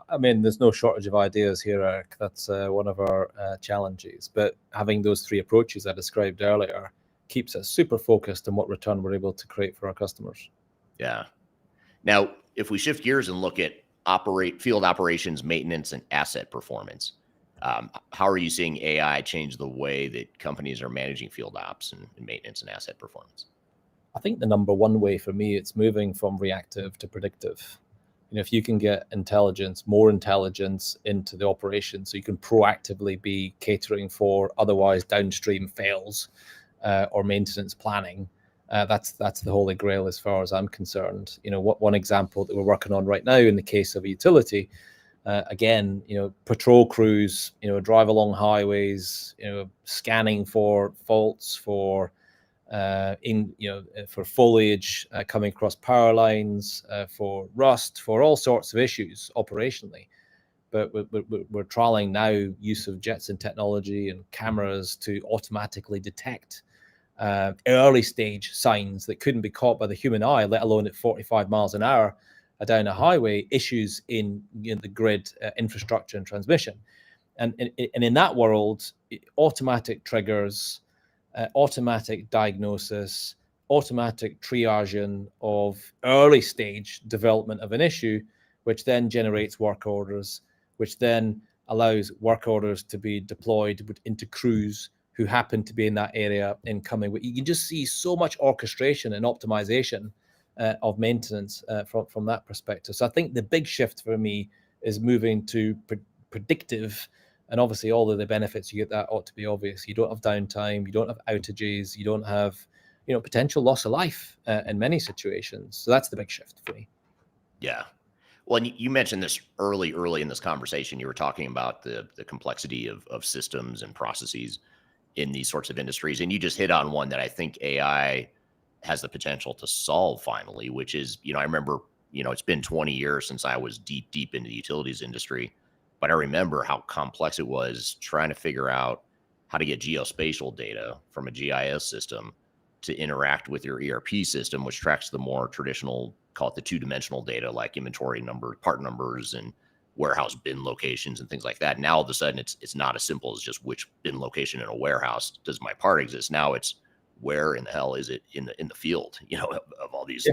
I mean, there's no shortage of ideas here, Eric. That's one of our challenges. But having those three approaches I described earlier keeps us super focused on what return we're able to create for our customers. Yeah. Now, if we shift gears and look at field operations, maintenance, and asset performance, how are you seeing AI change the way that companies are managing field ops and maintenance and asset performance? I think the number one way for me, it's moving from reactive to predictive. If you can get more intelligence into the operation, so you can proactively be catering for otherwise downstream fails or maintenance planning, that's the holy grail as far as I'm concerned. One example that we're working on right now in the case of a utility, again, patrol crews, drive along highways, scanning for faults, for foliage coming across power lines, for rust, for all sorts of issues operationally. But we're trialing now use of Jetson technology and cameras to automatically detect early stage signs that couldn't be caught by the human eye, let alone at 45 miles an hour down a highway, issues in the grid infrastructure and transmission. And in that world, automatic triggers, automatic diagnosis, automatic triaging of early stage development of an issue, which then generates work orders, which then allows work orders to be deployed into crews who happen to be in that area incoming. You can just see so much orchestration and optimization of maintenance from that perspective. So I think the big shift for me is moving to predictive. And obviously, all of the benefits you get that ought to be obvious. You don't have downtime, you don't have outages, you don't have, potential loss of life in many situations. So that's the big shift for me. Yeah. Well, and you mentioned this early in this conversation. You were talking about the complexity of systems and processes in these sorts of industries, and you just hit on one that I think AI has the potential to solve finally, which is, I remember, it's been 20 years since I was deep into the utilities industry. But I remember how complex it was trying to figure out how to get geospatial data from a GIS system to interact with your ERP system, which tracks the more traditional, call it the two-dimensional data, like inventory number, part numbers, and warehouse bin locations and things like that. Now, all of a sudden, it's not as simple as just which bin location in a warehouse does my part exist. Now it's where in the hell is it in the field, of all these,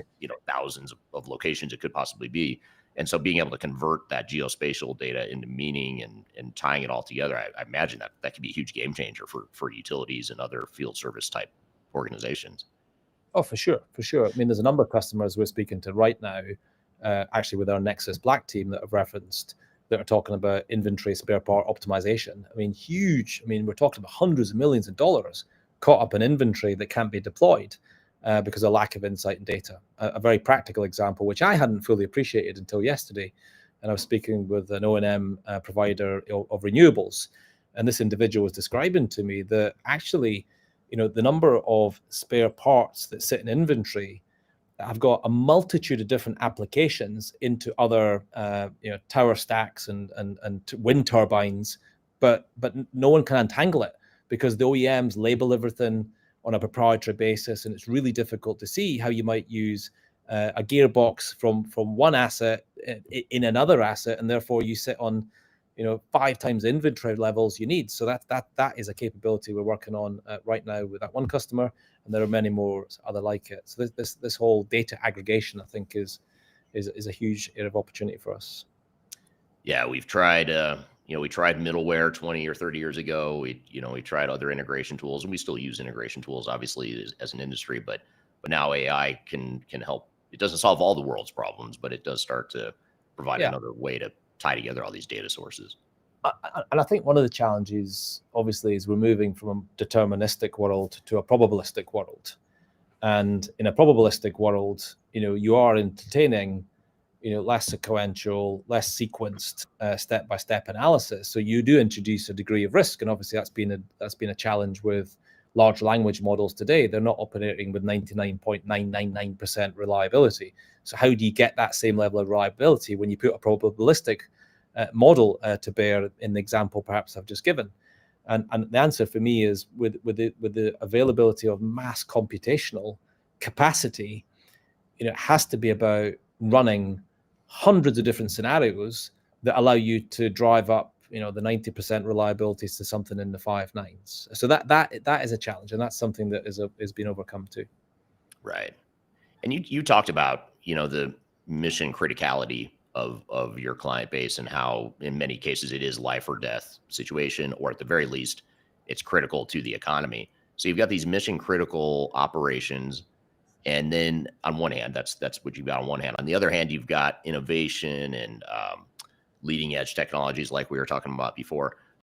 thousands of locations it could possibly be. And so being able to convert that geospatial data into meaning and tying it all together, I imagine that could be a huge game changer for utilities and other field service type organizations. Oh, for sure. I mean, there's a number of customers we're speaking to right now, actually with our Nexus Black team that I've referenced, that are talking about inventory spare part optimization. I mean, huge. I mean, we're talking about hundreds of millions of dollars caught up in inventory that can't be deployed because of lack of insight and data. A very practical example, which I hadn't fully appreciated until yesterday, and I was speaking with an O&M provider of renewables, and this individual was describing to me that actually, the number of spare parts that sit in inventory have got a multitude of different applications into other, tower stacks and wind turbines, but no one can untangle it because the OEMs label everything on a proprietary basis, and it's really difficult to see how you might use a gearbox from one asset in another asset, and therefore you sit on 5 times the inventory levels you need. So that is a capability we're working on right now with that one customer, and there are many more other like it. So this whole data aggregation, I think, is a huge area of opportunity for us. Yeah, we've tried. We tried middleware 20 or 30 years ago. We tried other integration tools, and we still use integration tools, obviously, as an industry. But now AI can help. It doesn't solve all the world's problems, but it does start to provide another way to tie together all these data sources. And I think one of the challenges, obviously, is we're moving from a deterministic world to a probabilistic world. And in a probabilistic world, you are entertaining less sequential, less sequenced step-by-step analysis. So you do introduce a degree of risk, and obviously that's been a challenge with large language models today, they're not operating with 99.999% reliability. So how do you get that same level of reliability when you put a probabilistic model to bear in the example perhaps I've just given? And the answer for me is with the availability of mass computational capacity, it has to be about running hundreds of different scenarios that allow you to drive up, the 90% reliabilities to something in the 5 nines. So that is a challenge, and that's something that is being overcome too. Right. And you talked about, the mission criticality of your client base and how in many cases it is life or death situation, or at the very least, it's critical to the economy. So you've got these mission critical operations. And then on one hand, that's what you've got on one hand. On the other hand, you've got innovation and leading edge technologies like we were talking about before.